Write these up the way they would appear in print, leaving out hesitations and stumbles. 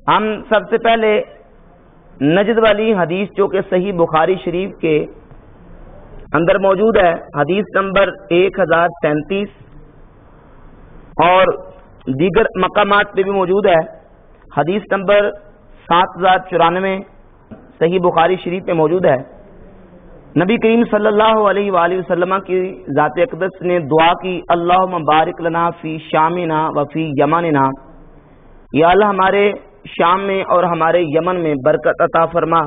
ہم سب سے پہلے نجد والی حدیث جو کہ صحیح بخاری شریف کے اندر موجود ہے، حدیث نمبر 1037 اور دیگر مقامات پہ بھی موجود ہے، حدیث نمبر 7094 صحیح بخاری شریف میں موجود ہے۔ نبی کریم صلی اللہ علیہ وآلہ وسلم کی ذات اقدس نے دعا کی، اللہم بارک لنا فی شامنا وفی یمننا، یا اللہ ہمارے شام میں اور ہمارے یمن میں برکت عطا فرما۔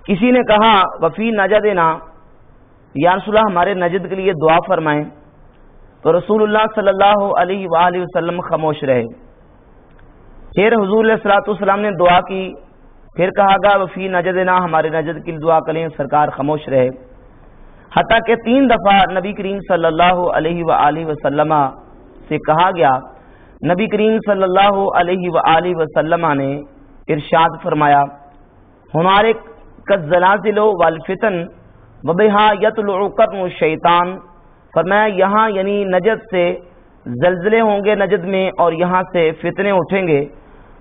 کسی نے کہا وفی نجدنا، یا رسول اللہ ہمارے نجد کے لیے دعا فرمائیں، تو رسول اللہ صلی اللہ علیہ وآلہ وسلم خاموش رہے۔ پھر حضور علیہ الصلوۃ والسلام نے دعا کی، پھر کہا گا وفی نجدنا، ہمارے نجد کی دعا کریں، سرکار خاموش رہے، حتیٰ کہ 3 دفعہ نبی کریم صلی اللہ علیہ وآلہ وسلم سے کہا گیا۔ نبی کریم صلی اللہ علیہ وآلہ وسلم نے ارشاد فرمایا، ہمارے کالزلازل والفتن وبہا یطلع قرن الشیطان، فرمایا یہاں یعنی نجد سے زلزلے ہوں گے نجد میں، اور یہاں سے فتنے اٹھیں گے،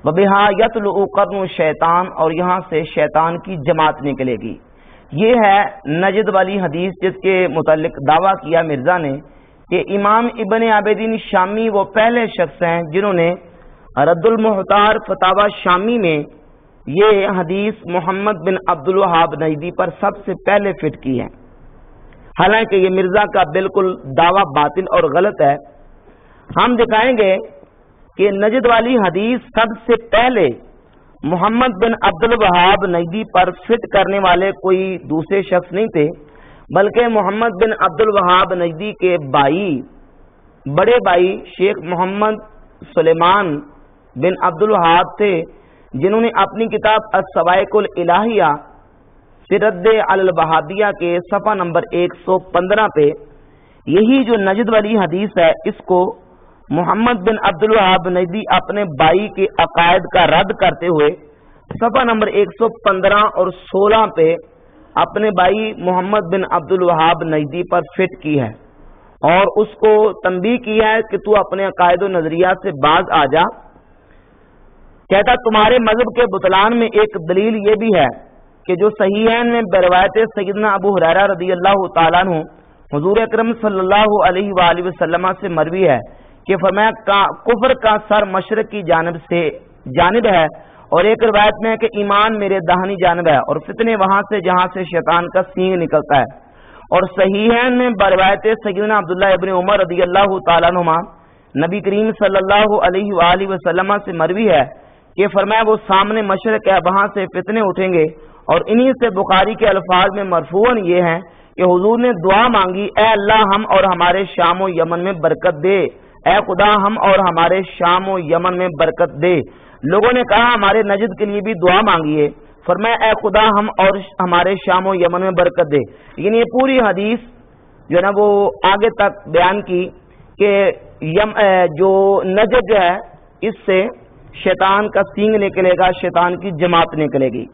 وبہا یطلع قرن الشیطان، اور یہاں سے شیطان کی جماعت نکلے گی۔ یہ ہے نجد والی حدیث جس کے متعلق دعویٰ کیا مرزا نے کہ امام ابن عابدین شامی وہ پہلے شخص ہیں جنہوں نے رد المحتار فتاوی شامی میں یہ حدیث محمد بن عبد الوہاب نجدی پر سب سے پہلے فٹ کی ہے، حالانکہ یہ مرزا کا بالکل دعویٰ باطل اور غلط ہے۔ ہم دکھائیں گے کہ نجد والی حدیث سب سے پہلے محمد بن عبد الوہاب نجدی پر فٹ کرنے والے کوئی دوسرے شخص نہیں تھے، بلکہ محمد بن عبد الوہاب نجدی کے بڑے بھائی شیخ محمد سلیمان بن عبد الوہاب تھے، جنہوں نے اپنی کتاب الصواعق الالہیہ فی رد علی الوہابیہ کے صفحہ نمبر 115 پہ یہی جو نجد والی حدیث ہے اس کو محمد بن عبد الوہاب نجدی اپنے بھائی کے عقائد کا رد کرتے ہوئے صفحہ نمبر 115 اور 16 پہ اپنے بھائی محمد بن عبد الوہاب نجدی پر فٹ کی ہے، اور اس کو تنبیہ کی ہے کہ تو اپنے عقائد و نظریات سے باز آ جا۔ کہتا تمہارے مذہب کے بطلان میں ایک دلیل یہ بھی ہے کہ جو صحیحین میں بروایت سیدنا ابو ہریرہ رضی اللہ تعالیٰ عنہ حضور اکرم صلی اللہ علیہ وآلہ وسلم سے مروی ہے کہ فرمایا کفر کا سر مشرق کی جانب ہے، اور ایک روایت میں ہے کہ ایمان میرے داہنی جانب ہے، اور فتنے وہاں سے جہاں سے شیطان کا سینگ نکلتا ہے۔ اور صحیحین میں بروایت سیدنا عبداللہ ابن عمر رضی اللہ تعالیٰ عنہما نبی کریم صلی اللہ علیہ وآلہ وسلم سے مروی ہے کہ فرمایا وہ سامنے مشرق ہے، وہاں سے فتنے اٹھیں گے، اور انہی سے بخاری کے الفاظ میں مرفوعاً یہ ہیں کہ حضور نے دعا مانگی، اے اللہ ہم اور ہمارے شام و یمن میں برکت دے، اے خدا ہم اور ہمارے شام و یمن میں برکت دے۔ لوگوں نے کہا ہمارے نجد کے لیے بھی دعا مانگیے، فرمایا اے خدا ہم اور ہمارے شام و یمن میں برکت دے۔ یعنی یہ پوری حدیث جو ہے نا وہ آگے تک بیان کی کہ جو نجد جو ہے اس سے شیطان کا سینگ نکلے گا، شیطان کی جماعت نکلے گی۔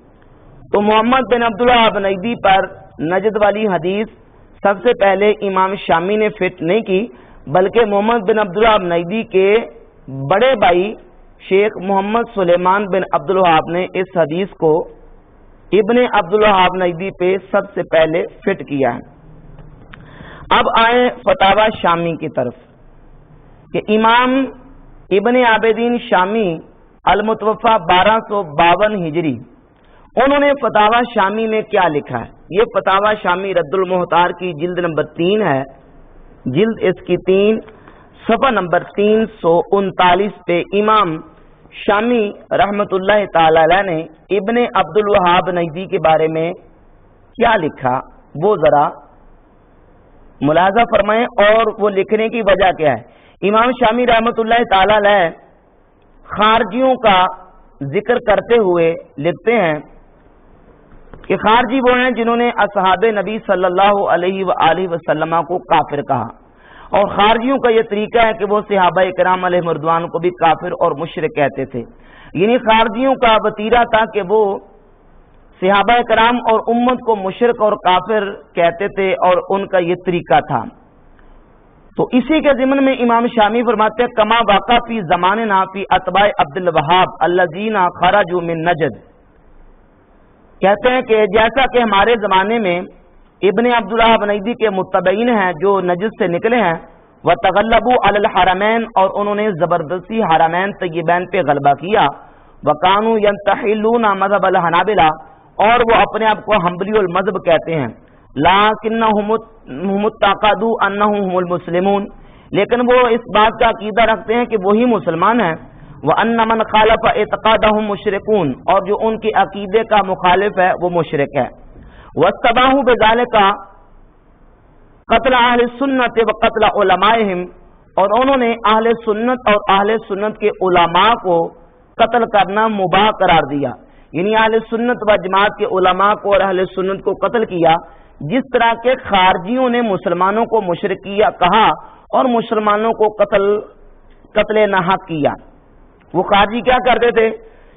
تو محمد بن عبد الوہاب نجدی پر نجد والی حدیث سب سے پہلے امام شامی نے فٹ نہیں کی، بلکہ محمد بن عبد الوہاب نجدی کے بڑے بھائی شیخ محمد سلیمان بن عبد الوہاب نے اس حدیث کو ابن عبد الوہاب نجدی پہ سب سے پہلے فٹ کیا ہے۔ اب آئیں فتاوی شامی کی طرف کہ امام ابن عابدین شامی المتوفی 1252 ہجری، انہوں نے فتاوی شامی میں کیا لکھا ہے؟ یہ فتاوی شامی رد المحتار کی جلد نمبر 3 ہے، جلد اس کی 3 صفحہ نمبر 339 پہ امام شامی رحمت اللہ تعالی علیہ نے ابن عبد الوہاب نجدی کے بارے میں کیا لکھا وہ ذرا ملاحظہ فرمائیں، اور وہ لکھنے کی وجہ کیا ہے۔ امام شامی رحمت اللہ تعالی علیہ خارجیوں کا ذکر کرتے ہوئے لکھتے ہیں کہ خارجی وہ ہیں جنہوں نے اصحاب نبی صلی اللہ علیہ وآلہ وسلم کو کافر کہا، اور خارجیوں کا یہ طریقہ ہے کہ وہ صحابہ کرام علیہ رضوان کو بھی کافر اور مشرک کہتے تھے۔ یعنی خارجیوں کا وتیرہ تھا کہ وہ صحابہ کرام اور امت کو مشرک اور کافر کہتے تھے، اور ان کا یہ طریقہ تھا۔ تو اسی کے ضمن میں امام شامی فرماتے ہیں کما واقع فی زماننا فی اتباع عبد الوہاب الذین خرجوا من نجد، کہتے ہیں کہ جیسا کہ ہمارے زمانے میں ابن عبدالوہاب نجدی کے متبعین ہیں جو نجد سے نکلے ہیں، وتغلبوا علی الحرمین، اور انہوں نے زبردستی حرمین طیبین پہ غلبہ کیا، وکانوا ینتحلون مذہب الحنابلہ، اور وہ اپنے آپ کو حنبلی المذہب کہتے ہیں، لیکنہم اتعقدوا انہم هم المسلمون، لیکن وہ اس بات کا عقیدہ رکھتے ہیں کہ وہی مسلمان ہیں، وان من خالف اعتقادهم مشرکون، اور جو ان کے عقیدے کا مخالف ہے وہ مشرک ہے، واستباحوا بذلک قتل اہل سنت و قتل علمائہم، اور انہوں نے اہل سنت اور اہل سنت کے علماء کو قتل کرنا مباح قرار دیا، یعنی اہل سنت و جماعت کے علماء کو اور اہل سنت کو قتل کیا، جس طرح کے خارجیوں نے مسلمانوں کو مشرک کیا کہا اور مسلمانوں کو قتل ناحق کیا۔ وہ خارجی کیا کرتے تھے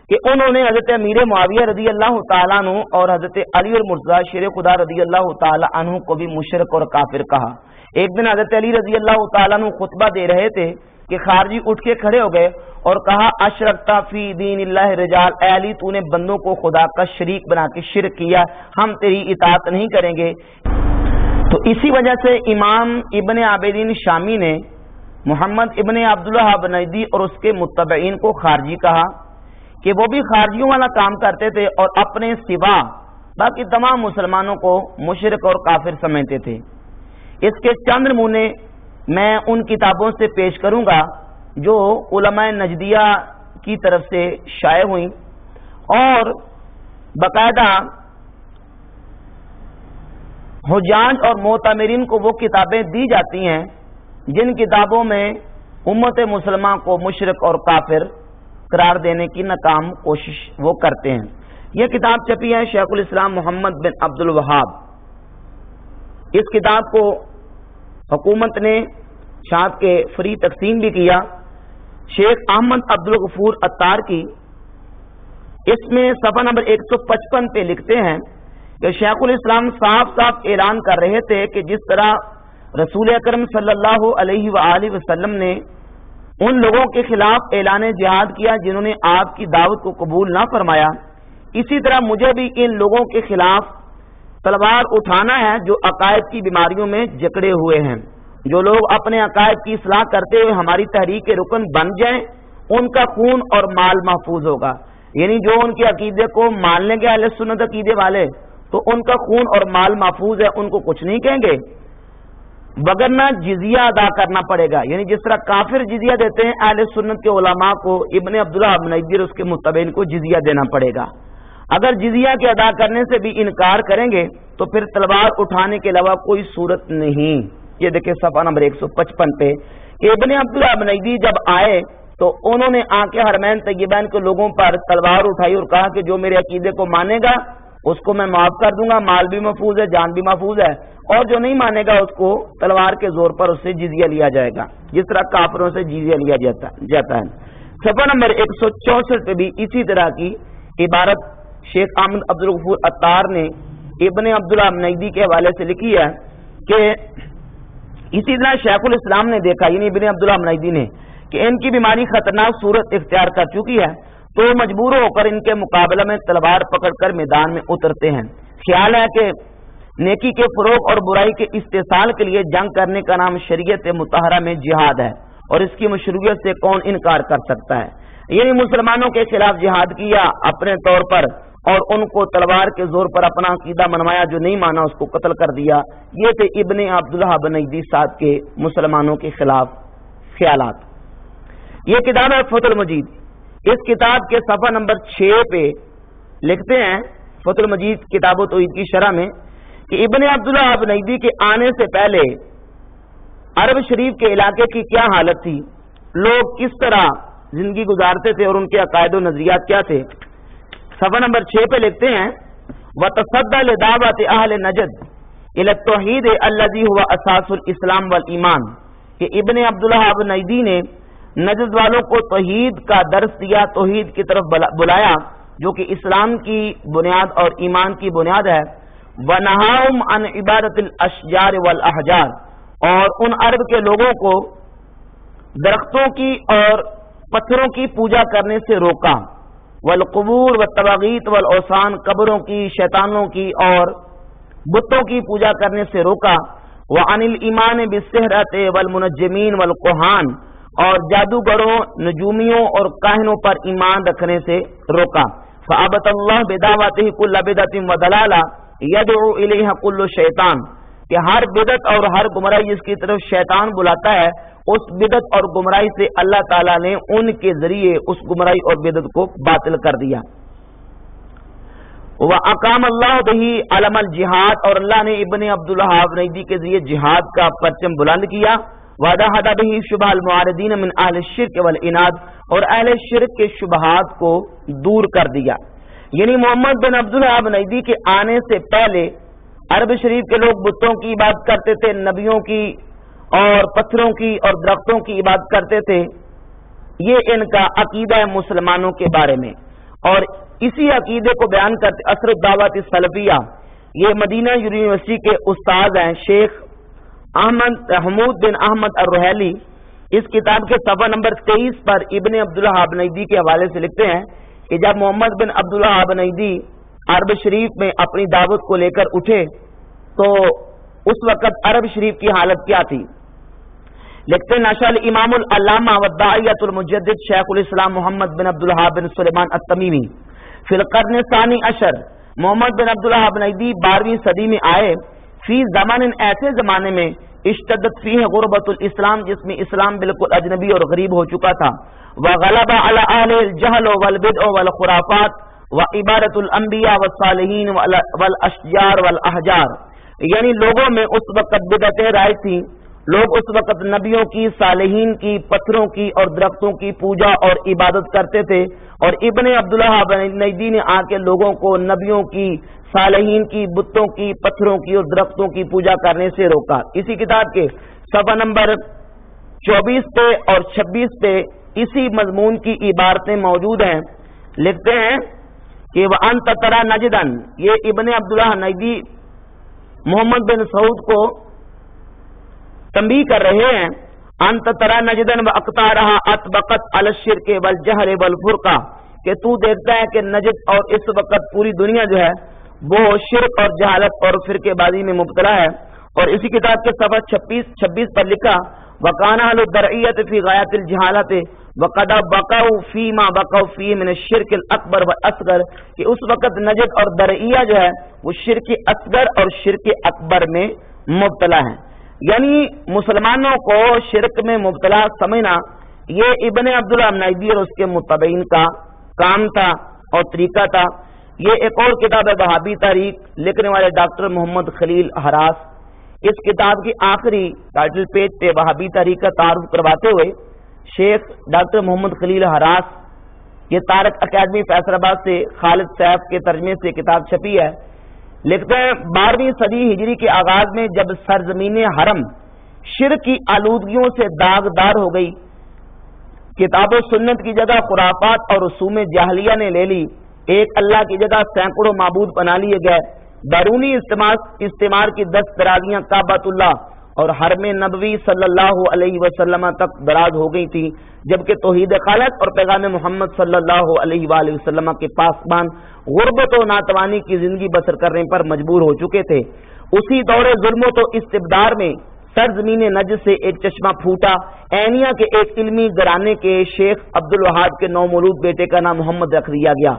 کہ انہوں نے حضرت امیر معاویہ رضی اللہ تعالیٰ عنہ اور حضرت علی المرتضی شیر خدا رضی اللہ تعالیٰ عنہ کو بھی مشرک اور کافر کہا۔ ایک دن حضرت علی رضی اللہ تعالیٰ عنہ خطبہ دے رہے تھے کہ خارجی اٹھ کے کھڑے ہو گئے اور کہا اشرکتا فی دین اللہ رجال، اے علی تو نے بندوں کو خدا کا شریک بنا کے شرک کیا، ہم تیری اطاعت نہیں کریں گے۔ تو اسی وجہ سے امام ابن عابدین شامی نے محمد ابن عبدالوہاب نجدی اور اس کے متبعین کو خارجی کہا کہ وہ بھی خارجیوں والا کام کرتے تھے اور اپنے سوا باقی تمام مسلمانوں کو مشرک اور کافر سمجھتے تھے۔ اس کے چند نمونے میں ان کتابوں سے پیش کروں گا جو علماء نجدیہ کی طرف سے شائع ہوئیں، اور باقاعدہ حجاج اور معتمرین کو وہ کتابیں دی جاتی ہیں جن کتابوں میں امت مسلمہ کو مشرک اور کافر قرار دینے کی ناکام کوشش وہ کرتے ہیں۔ یہ کتاب چھپی ہے شیخ الاسلام محمد بن عبد الوہاب۔ اس کتاب کو حکومت نے شاعت کے فری تقسیم بھی کیا۔ شیخ احمد عبدالغفور عطار کی اس میں صفحہ نمبر 155 پہ لکھتے ہیں کہ شیخ الاسلام صاف صاف اعلان کر رہے تھے کہ جس طرح رسول اکرم صلی اللہ علیہ وآلہ وسلم نے ان لوگوں کے خلاف اعلان جہاد کیا جنہوں نے آپ کی دعوت کو قبول نہ فرمایا، اسی طرح مجھے بھی ان لوگوں کے خلاف تلوار اٹھانا ہے جو عقائد کی بیماریوں میں جکڑے ہوئے ہیں۔ جو لوگ اپنے عقائد کی اصلاح کرتے ہوئے ہماری تحریک کے رکن بن جائیں ان کا خون اور مال محفوظ ہوگا، یعنی جو ان کے عقیدے کو مان لیں گے اہل سنت عقیدے والے تو ان کا خون اور مال محفوظ ہے، ان کو کچھ نہیں کہیں گے، وگرنہ جزیہ ادا کرنا پڑے گا، یعنی جس طرح کافر جزیہ دیتے ہیں اہل سنت کے علماء کو ابن عبدالوہاب نجدی اور اس کے متبعین کو جزیہ دینا پڑے گا۔ اگر جزیہ کے ادا کرنے سے بھی انکار کریں گے تو پھر تلوار اٹھانے کے علاوہ کوئی صورت نہیں۔ یہ دیکھیں صفحہ نمبر 155 پہ کہ ابن عبدالوہاب نجدی جب آئے تو انہوں نے آ کے حرمین طیبین کے لوگوں پر تلوار اٹھائی اور کہا کہ جو میرے عقیدے کو مانے گا اس کو میں معاف کر دوں گا، مال بھی محفوظ ہے، جان بھی محفوظ ہے، اور جو نہیں مانے گا اس کو تلوار کے زور پر اس سے جزیہ لیا جائے گا، جس طرح کافروں سے جزیہ لیا جاتا ہے۔ صفحہ نمبر 164 پہ بھی اسی طرح کی عبارت شیخ احمد عبدالغفور عطار نے ابن عبدالوہاب نجدی کے حوالے سے لکھی ہے کہ اسی طرح شیخ الاسلام نے دیکھا، یعنی ابن عبدالوہاب نجدی نے، کہ ان کی بیماری خطرناک صورت اختیار کر چکی ہے تو مجبور ہو کر ان کے مقابلہ میں تلوار پکڑ کر میدان میں اترتے ہیں۔ خیال ہے کہ نیکی کے فروغ اور برائی کے استحصال کے لیے جنگ کرنے کا نام شریعت مطہرہ میں جہاد ہے، اور اس کی مشروعیت سے کون انکار کر سکتا ہے۔ یعنی مسلمانوں کے خلاف جہاد کیا اپنے طور پر اور ان کو تلوار کے زور پر اپنا عقیدہ منوایا، جو نہیں مانا اس کو قتل کر دیا۔ یہ تھے ابن عبدالوہاب نجدی صاحب کے مسلمانوں کے خلاف خیالات۔ یہ کتاب ہے فتح المجید۔ اس کتاب کے صفحہ نمبر 6 پہ لکھتے ہیں فتح المجید کتاب و توحید کی شرح میں کہ ابن عبدالوہاب نجدی کے آنے سے پہلے عرب شریف کے علاقے کی کیا حالت تھی، لوگ کس طرح زندگی گزارتے تھے اور ان کے عقائد و نظریات کیا تھے۔ صفحہ نمبر 6 پہ لکھتے ہیں وَتَصَدَّى لِدَعْوَةِ أَهْلِ نَجْدٍ إِلَى التَّوْحِيدِ الَّذِي هُوَ أَسَاسُ الْإِسْلَامِ وَالْإِيمَانِ، کہ ابن عبدالوہاب نجدی نے نجد والوں کو توحید کا درس دیا، توحید کی طرف بلایا جو کہ اسلام کی بنیاد اور ایمان کی بنیاد ہے۔ وَنَهَاهُمْ عَنْ عِبَادَةِ الْأَشْجَارِ وَالْأَحْجَارِ، اور ان عرب کے لوگوں کو درختوں کی اور پتھروں کی پوجا کرنے سے روکا، والقبور والطواغیت والاوثان، قبروں کی، شیطانوں کی اور بتوں کی پوجا کرنے سے روکا، وعن الایمان بالسحرۃ والمنجمین والکہان، اور جادوگروں، نجومیوں اور کاہنوں پر ایمان رکھنے سے روکا، فابت اللہ بدعوتہ کل بدعۃ وضلالہ یدعو الیہا کل شیطان، کہ ہر بدعت اور ہر گمراہی جس کی طرف شیطان بلاتا ہے، اس بدعت اور گمراہی سے اللہ تعالیٰ نے ان کے ذریعے اس گمراہی اور بدعت کو باطل کر دیا۔ وَأَقَامَ اللَّهُ بِهِ عَلَمَ الْجِهَادِ، اور اللہ نے ابن عبدالوہاب نجدی کے ذریعے جہاد کا پرچم بلند کیا، وَدَحَضَ بِهِ شُبْهَ الْمُعَارِضِينَ مِنْ أَهْلِ الشِّرْكِ وَالْإِنَادِ، اور اہل شرک کے شبہات کو دور کر دیا۔ یعنی محمد بن عبدالوہاب نجدی کے آنے سے پہلے عرب شریف کے لوگ بتوں کی عبادت کرتے تھے، نبیوں کی اور پتھروں کی اور درختوں کی عبادت کرتے تھے۔ یہ ان کا عقیدہ ہے مسلمانوں کے بارے میں، اور اسی عقیدے کو بیان کرتے اثر الدعوت السلفیہ، یہ مدینہ یونیورسٹی کے استاد ہیں شیخ حمود بن احمد الرحیلی، اس کتاب کے صفحہ نمبر 23 پر ابن عبدالوہاب نجدی کے حوالے سے لکھتے ہیں کہ جب محمد بن عبدالوہاب نجدی عرب شریف میں اپنی دعوت کو لے کر اٹھے تو اس وقت عرب شریف کی حالت کیا تھی؟ لکھتے ہیں نشأ الامام العلامہ والداعیۃ المجدد شیخ الاسلام محمد بن عبدالوہاب بن سلیمان التمیمی فی القرن الثانی عشر، محمد بن عبدالوہاب نجدی 12ویں صدی میں آئے، فی زمان، ایسے زمانے میں اشتدت فیہ غربت الاسلام، جس میں اسلام بالکل اجنبی اور غریب ہو چکا تھا، وغلب علی اہل الجہل والبدع والخرافات وعبادت الانبیاء والصالحین والاشجار والاحجار، یعنی لوگوں میں اس وقت بدعتیں رائج تھیں، لوگ اس وقت نبیوں کی، صالحین کی، پتھروں کی اور درختوں کی پوجا اور عبادت کرتے تھے، اور ابن عبدالوہاب نجدی نے آ کے لوگوں کو نبیوں کی، صالحین کی، بتوں کی، پتھروں کی اور درختوں کی پوجا کرنے سے روکا۔ اسی کتاب کے صفحہ نمبر 24 پہ اور 26 پہ اسی مضمون کی عبارتیں موجود ہیں۔ لکھتے ہیں کہ وَأَنْتَ تَرَى نَجْدًا، یہ ابن عبداللہ نجدی محمد بن سعود کو تنبیہ کر رہے ہیں، انت ترى نجدا واقطارها اطبقت على الشرك والجهل والفرقہ، کہ تو دیکھتا ہے کہ نجد اور اس وقت پوری دنیا جو ہے وہ شرک اور جہالت اور فرقے بازی میں مبتلا ہے۔ اور اسی کتاب کے صفحہ 26 پر لکھا وَكَانَ أَهْلُ الدَّرْعِيَّةِ فِي غَايَةِ الْجَهَالَةِ وَقَدْ بَقَوْا فِي مَا بَقَوْا فِيهِ مِنَ الشِّرْكِ الْأَكْبَرِ وَالْأَصْغَرِ، کہ اس وقت نجد اور درعیہ جو ہے وہ شرک اصغر اور شرک اکبر میں مبتلا ہے۔ یعنی مسلمانوں کو شرک میں مبتلا سمجھنا یہ ابن عبداللہ نجدی اور اس کے متبعین کا کام تھا اور طریقہ تھا۔ یہ ایک اور کتاب ہے وہابی تحریک، لکھنے والے ڈاکٹر محمد خلیل ہراس، اس کتاب کی آخری ٹائٹل پیج پہ وہابی تحریک کا تعارف کرواتے ہوئے شیخ ڈاکٹر محمد خلیل ہراس، یہ تارک اکیڈمی فیصل آباد سے خالد سیف کے ترجمے سے کتاب چھپی ہے، لکھتے ہیں 12ویں صدی ہجری کے آغاز میں جب سرزمین حرم شرک کی آلودگیوں سے داغدار ہو گئی، کتاب و سنت کی جگہ خرافات اور رسوم جاہلیہ نے لے لی، ایک اللہ کی جگہ سینکڑوں معبود بنا لیے گئے، بیرونی استعمار کی 10 درازیاں کعبۃ اللہ اور حرم نبوی صلی اللہ علیہ وسلم تک دراز ہو گئی تھی، جبکہ توحید خالق اور پیغام محمد صلی اللہ علیہ وآلہ وسلم کے پاسبان غربت و ناتوانی کی زندگی بسر کرنے پر مجبور ہو چکے تھے۔ اسی دور ظلم و استبدار میں سرزمین نجد سے ایک چشمہ پھوٹا، عینیہ کے ایک علمی گھرانے کے شیخ عبدالوہاب کے نومولود بیٹے کا نام محمد رکھ دیا گیا۔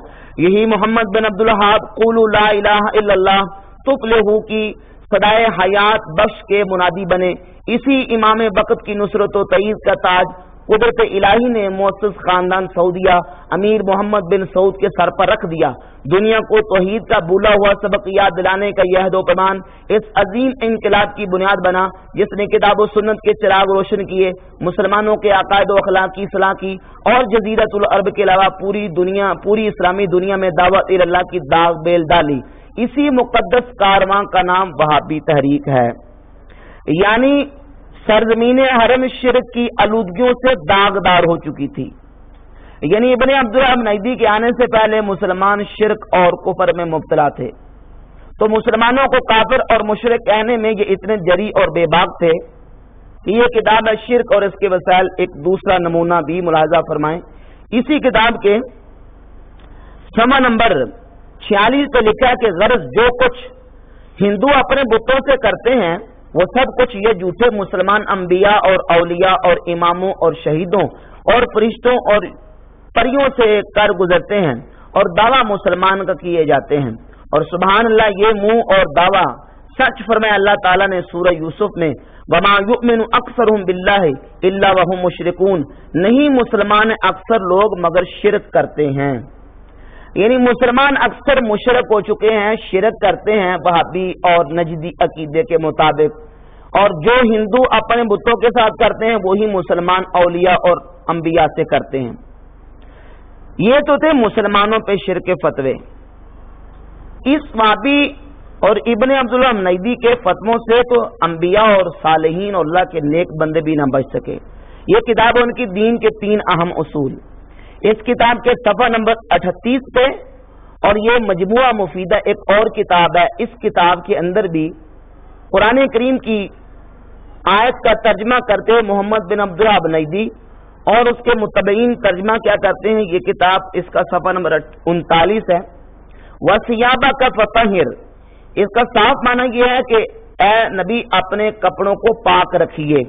یہی محمد بن عبدالوہاب قولوا لا الہ الا اللہ تفلحوا کی صدائے حیات بخش کے منادی بنے۔ اسی امام وقت کی نصرت و تائید کا تاج قدرت الہی نے مؤسس خاندان سعودیہ امیر محمد بن سعود کے سر پر رکھ دیا۔ دنیا کو توحید کا بھولا ہوا سبق یاد دلانے کا یہ عہد و پیمان اس عظیم انقلاب کی بنیاد بنا جس نے کتاب و سنت کے چراغ روشن کیے، مسلمانوں کے عقائد و اخلاق کی اصلاح کی اور جزیرۃ العرب کے علاوہ پوری اسلامی دنیا میں دعوت اللہ کی داغ بیل ڈالی۔ اسی مقدس کارواں کا نام وہابی تحریک ہے۔ یعنی سرزمین حرم شرک کی آلودگیوں سے داغدار ہو چکی تھی۔ یعنی ابن عبدالوہاب نجدی کے آنے سے پہلے مسلمان شرک اور کفر میں مبتلا تھے، تو مسلمانوں کو کافر اور مشرک کہنے میں یہ اتنے جری اور بے باک تھے کہ یہ کتاب ہے شرک اور اس کے وسائل۔ ایک دوسرا نمونہ بھی ملاحظہ فرمائیں، اسی کتاب کے صفحہ نمبر 46 پہ لکھا ہے کہ غرض جو کچھ ہندو اپنے بتوں سے کرتے ہیں وہ سب کچھ یہ جھوٹے مسلمان انبیاء اور اولیاء اور اماموں اور شہیدوں اور فرشتوں اور پریوں سے کر گزرتے ہیں اور دعویٰ مسلمان کا کیے جاتے ہیں۔ اور سبحان اللہ، یہ منہ اور دعویٰ سچ فرمایا اللہ تعالیٰ نے سورہ یوسف میں، وَمَا يُؤْمِنُ أَكْثَرُهُمْ بِاللَّهِ إِلَّا وَهُمْ مُشْرِكُونَ، نہیں مسلمان اکثر لوگ مگر شرک کرتے ہیں، یعنی مسلمان اکثر مشرک ہو چکے ہیں، شرک کرتے ہیں وہابی اور نجدی عقیدے کے مطابق، اور جو ہندو اپنے بتوں کے ساتھ کرتے ہیں وہی مسلمان اولیاء اور انبیاء سے کرتے ہیں۔ یہ تو تھے مسلمانوں پہ شرک کے فتوے۔ اس وہابی اور ابن عبداللہ نیدی کے فتووں سے تو انبیاء اور صالحین اور اللہ کے نیک بندے بھی نہ بچ سکے۔ یہ کتاب ان کی دین کے 3 اہم اصول، اس کتاب کے صفحہ نمبر 38 پہ، اور یہ مجموعہ مفیدہ ایک اور کتاب ہے، اس کتاب کے اندر بھی قرآن کریم کی آیت کا ترجمہ کرتے ہوئے محمد بن عبداللہ نیدی اور اس کے متبعین ترجمہ کیا کرتے ہیں۔ یہ کتاب اس کا صفحہ نمبر 39 ہے۔ وَثِيَابَكَ فَطَهِّرْ، اس کا صاف معنی یہ ہے کہ اے نبی اپنے کپڑوں کو پاک رکھیے،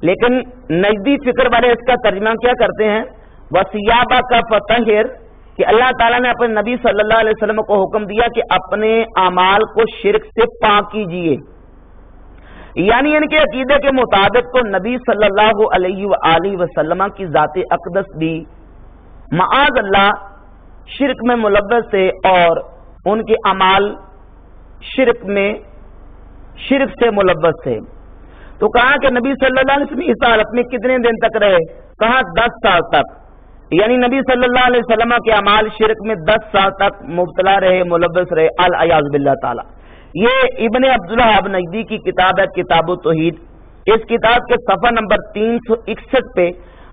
لیکن نجدی فکر والے اس کا ترجمہ کیا کرتے ہیں وَثِيَابَكَ فَطَهِّرْ، کہ اللہ تعالیٰ نے اپنے نبی صلی اللہ علیہ وسلم کو حکم دیا کہ اپنے اعمال کو شرک سے پاک کیجیے، یعنی ان کے عقیدے کے مطابق تو نبی صلی اللہ علیہ وآلہ وسلم کی ذات اقدس بھی معاذ اللہ شرک میں ملوث تھے، اور ان کے اعمال شرک سے ملوث تھے۔ تو کہا کہ نبی صلی اللہ علیہ وسلم اس حالت میں کتنے دن تک رہے؟ کہا 10 سال تک، یعنی نبی صلی اللہ علیہ وسلم کے اعمال شرک میں 10 سال تک مبتلا رہے، ملوث رہے، العیاذ باللہ تعالی۔ یہ ابن عبداللہ نیدی کی کتاب ہے کتاب التوحید۔ اس کتاب کے صفحہ نمبر 361 پہ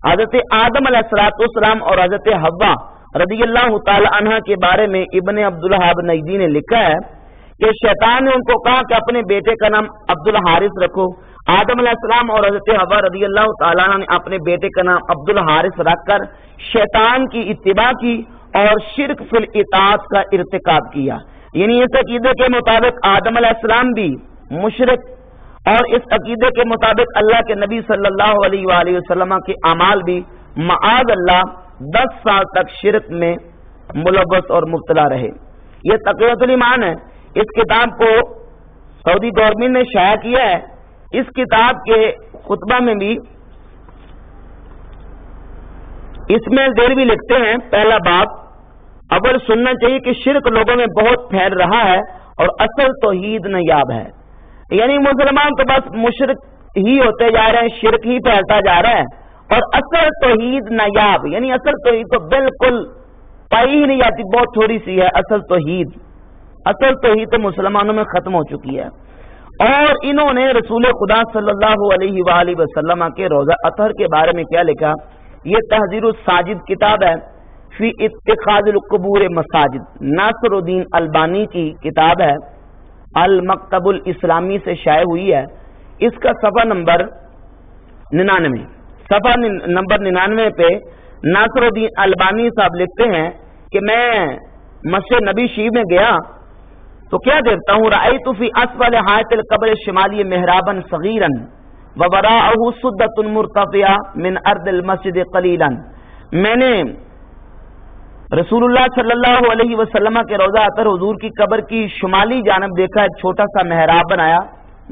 حضرت آدم علیہ السلام اور حضرت حوا رضی اللہ تعالی عنہ کے بارے میں ابن عبداللہ نیدی نے لکھا ہے کہ شیطان نے ان کو کہا کہ اپنے بیٹے کا نام عبد الحارث رکھو۔ آدم علیہ السلام اور حضرت حوا رضی اللہ تعالیٰ عنہ نے اپنے بیٹے کا نام عبد الحارث رکھ کر شیطان کی اتباع کی اور شرک فی الاطاعت کا ارتکاب کیا، یعنی اس عقیدے کے مطابق آدم علیہ السلام بھی مشرک، اور اس عقیدے کے مطابق اللہ کے نبی صلی اللہ علیہ وآلہ وسلم کے اعمال بھی معاذ اللہ 10 سال تک شرک میں ملوث اور مبتلا رہے۔ یہ تقویۃ الایمان ہے، اس کتاب کو سعودی گورنمنٹ نے شائع کیا ہے۔ اس کتاب کے خطبہ میں بھی اس میں دیر بھی لکھتے ہیں، پہلا باب، اول سننا چاہیے کہ شرک لوگوں میں بہت پھیل رہا ہے اور اصل توحید نایاب ہے، یعنی مسلمان تو بس مشرک ہی ہوتے جا رہے ہیں، شرک ہی پھیلتا جا رہا ہے، اور اصل توحید نایاب، یعنی اصل توحید تو بالکل پائی ہی نہیں جاتی، بہت تھوڑی سی ہے اصل توحید تو مسلمانوں میں ختم ہو چکی ہے۔ اور انہوں نے رسول خدا صلی اللہ علیہ وآلہ وسلم کے روضہ اطہر کے بارے میں کیا لکھا؟ یہ تحذیر الساجد کتاب ہے فی اتخاذ القبور مساجد، ناصر الدین البانی کی کتاب ہے، المکتب الاسلامی سے شائع ہوئی ہے۔ اس کا صفحہ نمبر 99 پہ ناصر الدین البانی صاحب لکھتے ہیں کہ میں مسجد نبی شریف میں گیا تو کیا دیکھتا ہوں، رأیت فی اسفل حائط القبر الشمالی محرابا صغیرا ووراءہ سدۃ مرتفعہ من ارض المسجد قلیلا، میں نے رسول اللہ صلی اللہ علیہ وسلم کے روضہ اطہر حضور کی قبر کی شمالی جانب دیکھا، ایک چھوٹا سا محراب بنایا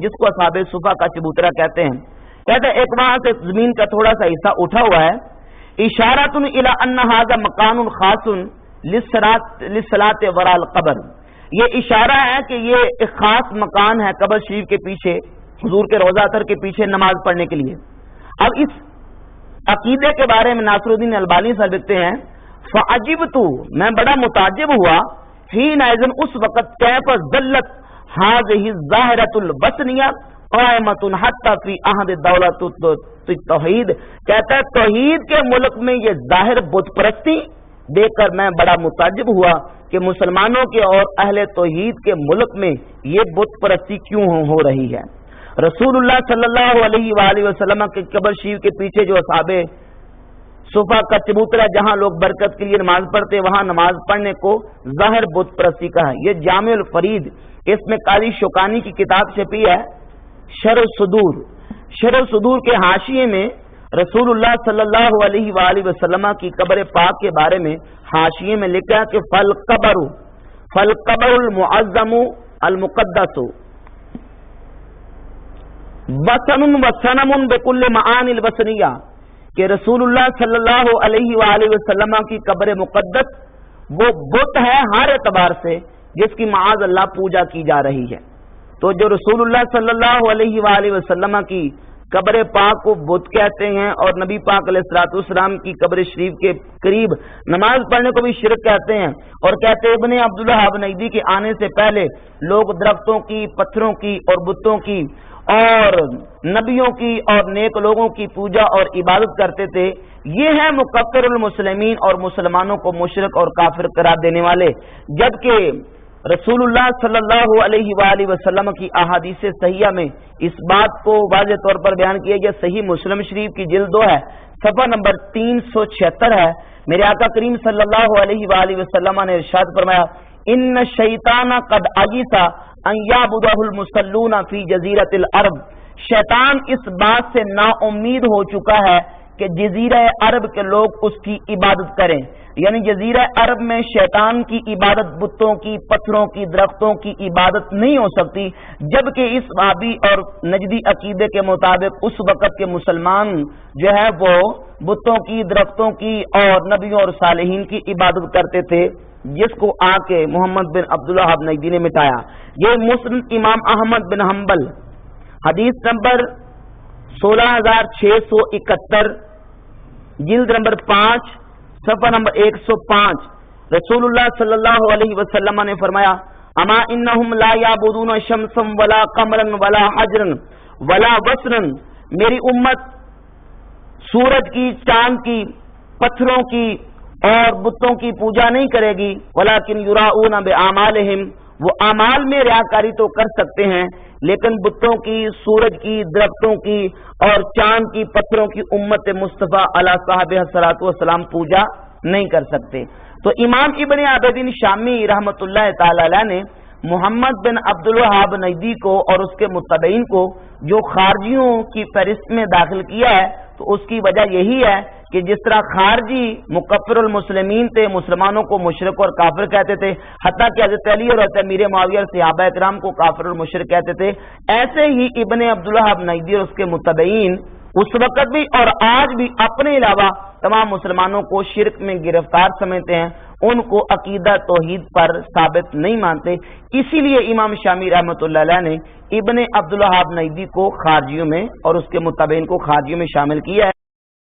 جس کو اصحاب صفا کا چبوترا کہتے ہیں، ایک وہاں سے زمین کا تھوڑا سا حصہ اٹھا ہوا ہے، اشارۃ الی ان ھذا مکان خاص للصلاۃ وراء القبر، یہ اشارہ ہے کہ یہ ایک خاص مکان ہے قبر شریف کے پیچھے، حضور کے روضہ اطہر کے پیچھے نماز پڑھنے کے لیے۔ اب اس عقیدے کے بارے میں ناصر الدین البانی صاحب لکھتے ہیں، فعجبت، میں بڑا متعجب ہوا، حینئذ اس وقت، کیف ظلت ھذہ الظاہرۃ البصریہ قائمۃ حتی فی عہد دولت التوحید، کہتا ہے توحید کے ملک میں یہ ظاہر بت پرستی دیکھ کر میں بڑا متعجب ہوا کہ مسلمانوں کے اور اہل توحید کے ملک میں یہ بت پرستی کیوں ہو رہی ہے۔ رسول اللہ صلی اللہ علیہ وآلہ وسلم کے قبر شریف کے پیچھے جو اصحاب صفا کا چبوترا جہاں لوگ برکت کے لیے نماز پڑھتے وہاں نماز پڑھنے کو ظاہر بت پرستی کا ہے. یہ جامع الفرید اس میں قاضی شوکانی کی کتاب چھپی ہے شرح الصدور. شرح الصدور کے حاشیے میں رسول اللہ صلی اللہ علیہ وآلہ وسلم کی قبر پاک کے بارے میں حاشیے میں لکھا ہے کہ فالقبر المعظم المقدس وثن وصنم بكل معانی الوثنیہ کہ رسول اللہ صلی اللہ علیہ وآلہ وسلم کی قبر مقدس وہ بت ہے ہر اعتبار سے جس کی معاذ اللہ پوجا کی جا رہی ہے. تو جو رسول اللہ صلی اللہ علیہ وآلہ وسلم کی قبر پاک کو بت کہتے ہیں اور نبی پاک علیہ الصلوۃ والسلام کی قبر شریف کے قریب نماز پڑھنے کو بھی شرک کہتے ہیں. اور کہتے ہیں ابن عبدالوہاب نجدی کے آنے سے پہلے لوگ درختوں کی، پتھروں کی اور بتوں کی اور نبیوں کی اور نیک لوگوں کی پوجا اور عبادت کرتے تھے. یہ ہیں مکفر المسلمین اور مسلمانوں کو مشرک اور کافر قرار دینے والے. جبکہ رسول اللہ صلی اللہ علیہ وآلہ وسلم کی احادیث صحیحہ میں اس بات کو واضح طور پر بیان کیا گیا. صحیح مسلم شریف کی جلد 2 ہے، صفحہ نمبر 376 ہے. میرے آقا کریم صلی اللہ علیہ وآلہ وسلم نے ارشاد فرمایا ان الشیطان قد عجز ان یعبدہ المصلون فی جزیرۃ العرب. شیطان اس بات سے نا امید ہو چکا ہے کہ جزیرہ عرب کے لوگ اس کی عبادت کریں. یعنی جزیرہ عرب میں شیطان کی عبادت بتوں کی، پتھروں کی، درختوں کی عبادت نہیں ہو سکتی. جبکہ اس وہابی اور نجدی عقیدے کے مطابق اس وقت کے مسلمان جو ہے وہ بتوں کی، درختوں کی اور نبیوں اور صالحین کی عبادت کرتے تھے، جس کو آ کے محمد بن عبدالوہاب نجدی نے مٹایا. یہ مسند امام احمد بن حنبل حدیث نمبر 16671 جلد نمبر 5 صفحہ نمبر 105. رسول اللہ صلی اللہ علیہ وسلم نے فرمایا اما انہم لا یعبدون شمسا ولا قمرا ولا حجرا ولا وثنا. میری امت سورج کی، چاند کی، پتھروں کی اور بتوں کی پوجا نہیں کرے گی. ولیکن یراؤون باعمالہم، وہ اعمال میں ریاکاری تو کر سکتے ہیں لیکن بتوں کی، سورج کی، درختوں کی اور چاند کی، پتھروں کی امت مصطفیٰ علیہ صاحب الصلوۃ والسلام پوجا نہیں کر سکتے. تو امام ابن عابدین شامی رحمۃ اللہ تعالی علیہ نے محمد بن عبدالوہاب نجدی کو اور اس کے متبعین کو جو خارجیوں کی فہرست میں داخل کیا ہے تو اس کی وجہ یہی ہے کہ جس طرح خارجی مکفر المسلمین تھے، مسلمانوں کو مشرک اور کافر کہتے تھے، حتیٰ کہ حضرت علی اور حضرت امیر معاویہ اور صحابہ کرام کو کافر اور مشرک کہتے تھے، ایسے ہی ابن عبدالوہاب نجدی اور اس کے متبعین اس وقت بھی اور آج بھی اپنے علاوہ تمام مسلمانوں کو شرک میں گرفتار سمجھتے ہیں، ان کو عقیدہ توحید پر ثابت نہیں مانتے. اسی لیے امام شامی رحمۃ اللہ علیہ نے ابن عبدالوہاب نجدی کو خارجیوں میں اور اس کے متبعین کو خارجیوں میں شامل کیا ہے.